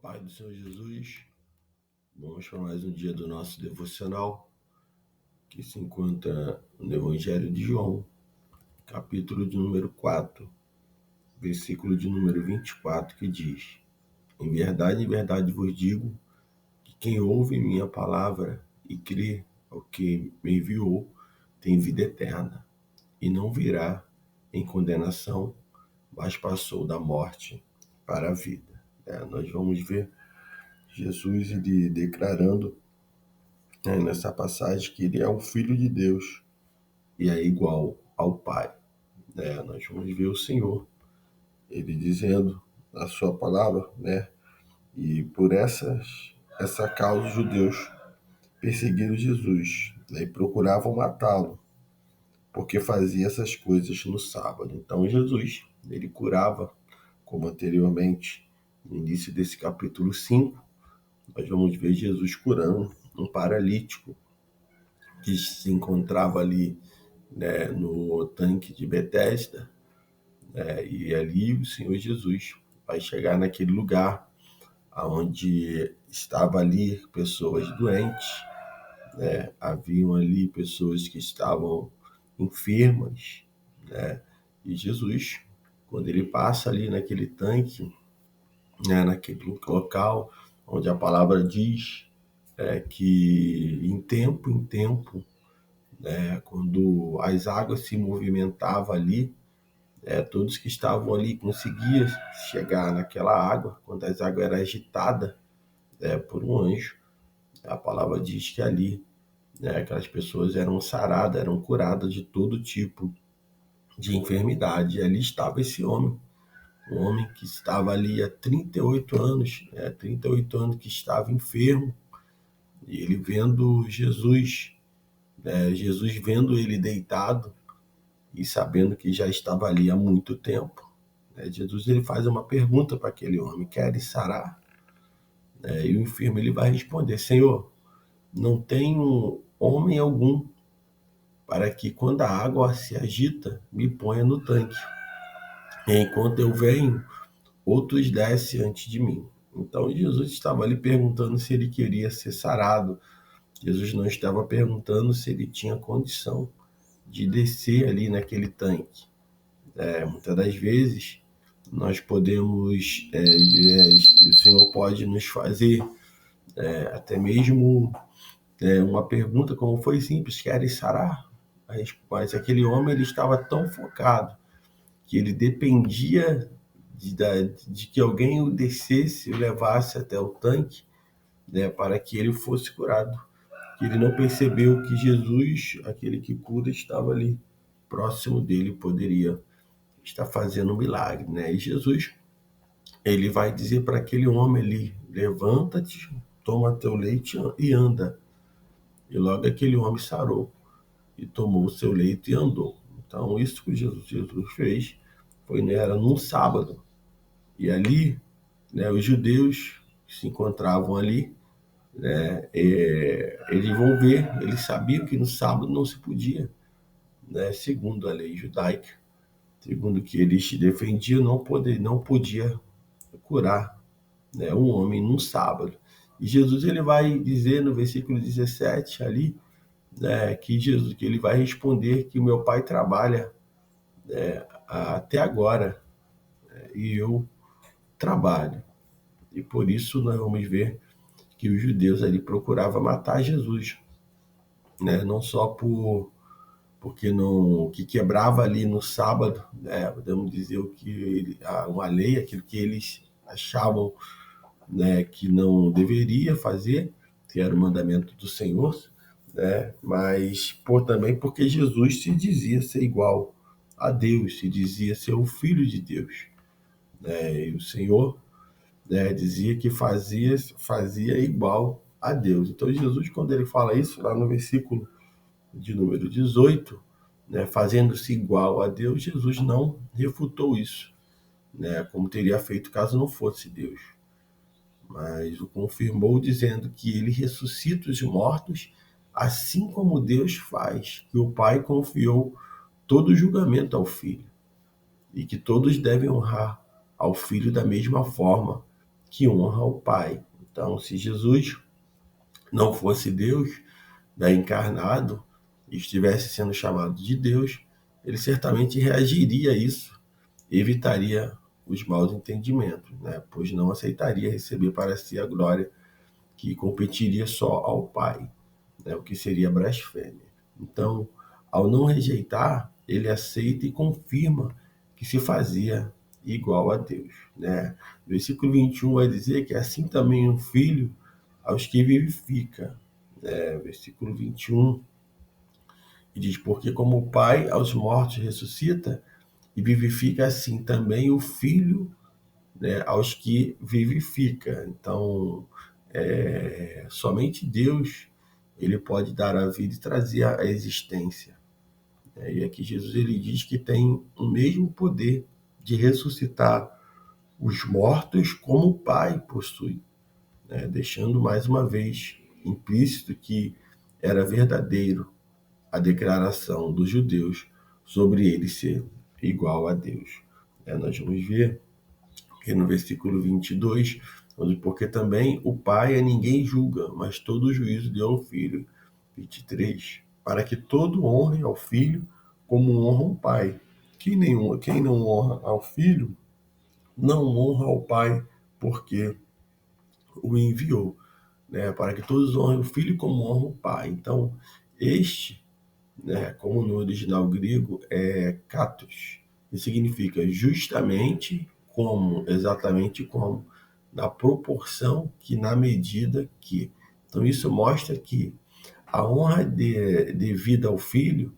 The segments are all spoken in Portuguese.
Pai do Senhor Jesus, vamos para mais um dia do nosso devocional, que se encontra no Evangelho de João, capítulo de número 4, versículo de número 24, que diz: em verdade vos digo, que quem ouve minha palavra e crê ao que me enviou, tem vida eterna, e não virá em condenação, mas passou da morte para a vida. Nós vamos ver Jesus ele declarando, nessa passagem, que ele é o Filho de Deus e é igual ao Pai. Nós vamos ver o Senhor, ele dizendo a sua palavra, e por essa causa os judeus perseguiram Jesus, e procuravam matá-lo, porque fazia essas coisas no sábado. Então Jesus, ele curava, como anteriormente, no início desse capítulo 5, nós vamos ver Jesus curando um paralítico que se encontrava ali, no tanque de Betesda, e ali o Senhor Jesus vai chegar naquele lugar onde estava ali pessoas doentes, haviam ali pessoas que estavam enfermas, e Jesus, quando ele passa ali naquele tanque, naquele local onde a palavra diz que em tempo, quando as águas se movimentavam ali, todos que estavam ali conseguiam chegar naquela água. Quando as águas eram agitadas por um anjo, a palavra diz que ali, aquelas pessoas eram saradas, eram curadas de todo tipo de enfermidade. E ali estava esse homem, um homem que estava ali há 38 anos, 38 anos que estava enfermo, e ele vendo Jesus, Jesus vendo ele deitado e sabendo que já estava ali há muito tempo, Jesus ele faz uma pergunta para aquele homem: queres sarar? E o enfermo ele vai responder: Senhor, não tenho homem algum para que, quando a água se agita, me ponha no tanque. E enquanto eu venho, outros descem antes de mim. Então Jesus estava ali perguntando se ele queria ser sarado. Jesus não estava perguntando se ele tinha condição de descer ali naquele tanque. Muitas das vezes nós podemos, o Senhor pode nos fazer até mesmo uma pergunta como foi simples: queres sarar? Mas aquele homem ele estava tão focado que ele dependia de que alguém o descesse, o levasse até o tanque, para que ele fosse curado. Que ele não percebeu que Jesus, aquele que cura, estava ali próximo dele, poderia estar fazendo um milagre, E Jesus, ele vai dizer para aquele homem ali: levanta-te, toma teu leite e anda. E logo aquele homem sarou e tomou o seu leito e andou. Então isso que Jesus fez era num sábado. E ali, os judeus que se encontravam ali, eles vão ver, eles sabiam que no sábado não se podia, segundo a lei judaica, segundo o que eles defendiam, não podia curar, um homem num sábado. E Jesus ele vai dizer no versículo 17 ali, que ele vai responder que o meu pai trabalha até agora, e eu trabalho. E por isso nós vamos ver que os judeus ali procuravam matar Jesus, não só porque não, que quebrava ali no sábado, podemos dizer uma lei, aquilo que eles achavam, que não deveria fazer, que era o mandamento do Senhor, mas também porque Jesus se dizia ser igual a Deus, se dizia ser o Filho de Deus, e o Senhor, dizia que fazia igual a Deus. Então Jesus, quando ele fala isso lá no versículo de número 18, fazendo-se igual a Deus, Jesus não refutou isso, como teria feito caso não fosse Deus, mas o confirmou dizendo que ele ressuscita os mortos, assim como Deus faz, que o Pai confiou todo o julgamento ao Filho, e que todos devem honrar ao Filho da mesma forma que honra o Pai. Então, se Jesus não fosse Deus, encarnado, e estivesse sendo chamado de Deus, ele certamente reagiria a isso, evitaria os maus entendimentos, né? Pois não aceitaria receber para si a glória que competiria só ao Pai, né? O que seria blasfêmia. Então, ao não rejeitar, ele aceita e confirma que se fazia igual a Deus, né? Versículo 21 vai dizer que assim também o Filho aos que vivifica, né? Versículo 21 e diz, porque como o Pai aos mortos ressuscita e vivifica, assim também o Filho, né, aos que vivifica. Então, somente Deus ele pode dar a vida e trazer a existência. E aqui Jesus ele diz que tem o mesmo poder de ressuscitar os mortos como o Pai possui, né, deixando mais uma vez implícito que era verdadeiro a declaração dos judeus sobre ele ser igual a Deus. Nós vamos ver que no versículo 22, onde porque também o Pai a ninguém julga, mas todo o juízo deu ao Filho. 23, para que todo honre ao Filho como honra o Pai. Quem não honra ao Filho, não honra ao Pai, porque o enviou, né? Para que todos honrem o Filho como honram o Pai. Então, este, né, como no original grego, é katos, que significa justamente como, exatamente como, na proporção que, na medida que. Então, isso mostra que a honra devida ao Filho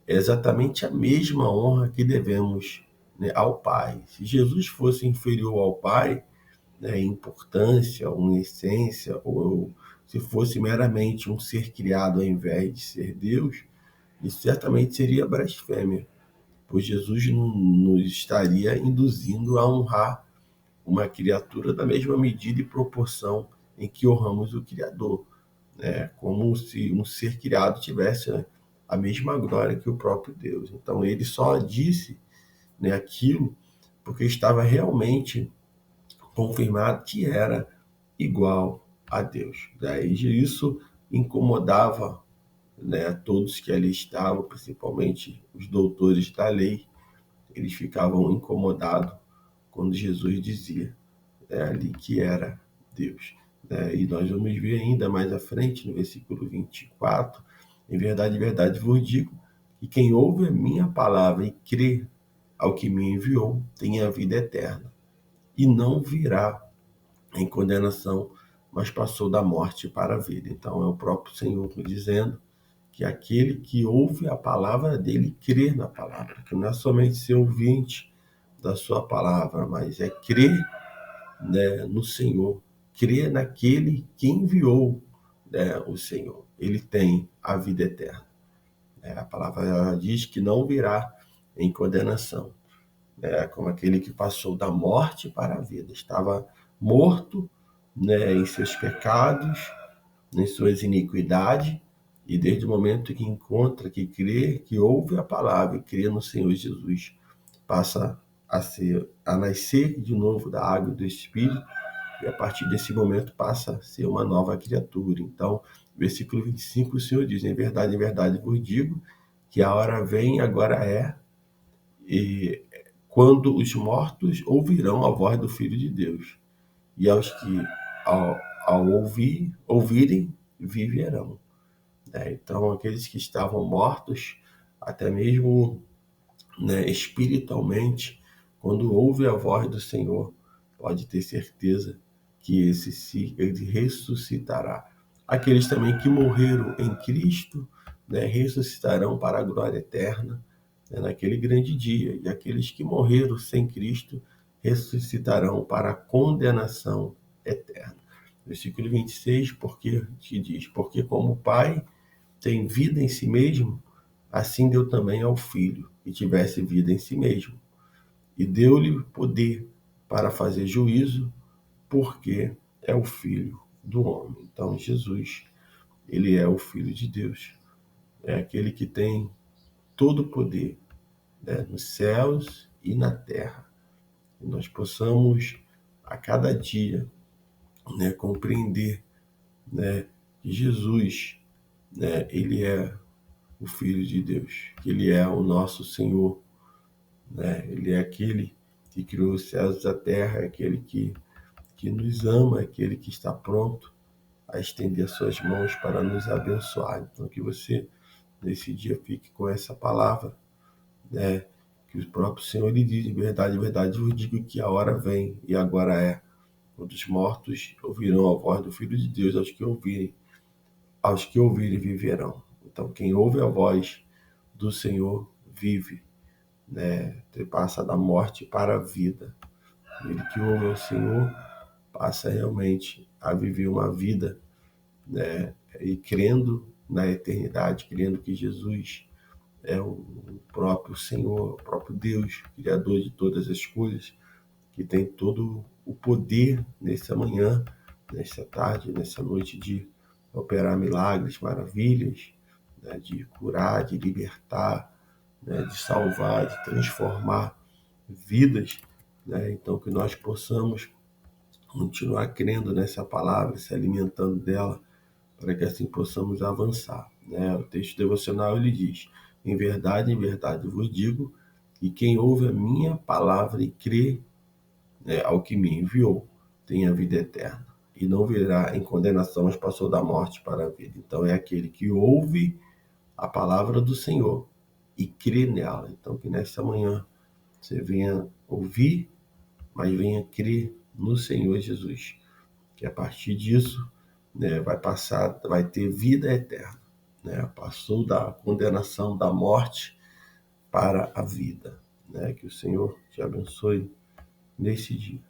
é exatamente a mesma honra que devemos, né, ao Pai. Se Jesus fosse inferior ao Pai, né, em importância ou em essência, ou se fosse meramente um ser criado ao invés de ser Deus, isso certamente seria blasfêmia, pois Jesus nos estaria induzindo a honrar uma criatura da mesma medida e proporção em que honramos o Criador, né? Como se um ser criado tivesse, né, a mesma glória que o próprio Deus. Então ele só disse, né, aquilo porque estava realmente confirmado que era igual a Deus. Daí isso incomodava, né, todos que ali estavam, principalmente os doutores da lei, eles ficavam incomodados quando Jesus dizia, né, ali que era Deus. Né? E nós vamos ver ainda mais à frente, no versículo 24, em verdade vos digo, que quem ouve a minha palavra e crê ao que me enviou, tem a vida eterna, e não virá em condenação, mas passou da morte para a vida. Então é o próprio Senhor dizendo que aquele que ouve a palavra dele crê na palavra, que não é somente ser ouvinte da sua palavra, mas é crer, né, no Senhor, crer naquele que enviou, né, o Senhor. Ele tem a vida eterna. A palavra diz que não virá em condenação, como aquele que passou da morte para a vida. Estava morto, né, em seus pecados, em suas iniquidades, e desde o momento que encontra, que crê, que ouve a palavra e crê no Senhor Jesus, passa a nascer de novo da água e do Espírito, e a partir desse momento passa a ser uma nova criatura. Então, versículo 25, o Senhor diz, em verdade vos digo, que a hora vem, agora é, e quando os mortos ouvirão a voz do Filho de Deus, e aos que, ao ouvirem, viverão. Então, aqueles que estavam mortos, até mesmo, né, espiritualmente, quando ouve a voz do Senhor, pode ter certeza que ele ressuscitará. Aqueles também que morreram em Cristo, né, ressuscitarão para a glória eterna, né, naquele grande dia. E aqueles que morreram sem Cristo ressuscitarão para a condenação eterna. Versículo 26, porque te diz, porque como o Pai tem vida em si mesmo, assim deu também ao Filho, que tivesse vida em si mesmo. E deu-lhe poder para fazer juízo, porque é o Filho do homem. Então, Jesus, ele é o Filho de Deus. É aquele que tem todo o poder, né, nos céus e na terra. Que nós possamos, a cada dia, né, compreender, né, que Jesus, né, ele é o Filho de Deus, que ele é o nosso Senhor, né? Ele é aquele que criou os céus e a terra, é aquele que nos ama, é aquele que está pronto a estender suas mãos para nos abençoar. Então, que você, nesse dia, fique com essa palavra, né? Que o próprio Senhor lhe diz: em verdade, vos digo que a hora vem e agora é, quando os mortos ouvirão a voz do Filho de Deus, aos que ouvirem viverão. Então, quem ouve a voz do Senhor vive, né? Ele passa da morte para a vida. Ele que ouve ao Senhor passa realmente a viver uma vida, né? E crendo na eternidade, crendo que Jesus é o próprio Senhor, o próprio Deus, Criador de todas as coisas, que tem todo o poder nessa manhã, nessa tarde, nessa noite de operar milagres, maravilhas, né? De curar, de libertar, né? De salvar, de transformar vidas, né? Então que nós possamos continuar crendo nessa palavra, se alimentando dela, para que assim possamos avançar, né? O texto devocional ele diz: em verdade vos digo, que quem ouve a minha palavra e crê, né, ao que me enviou, tem a vida eterna e não virá em condenação, mas passou da morte para a vida. Então é aquele que ouve a palavra do Senhor e crê nela. Então que nessa manhã você venha ouvir, mas venha crer no Senhor Jesus, que a partir disso, né, vai ter vida eterna, né? Passou da condenação da morte para a vida, né? Que o Senhor te abençoe nesse dia.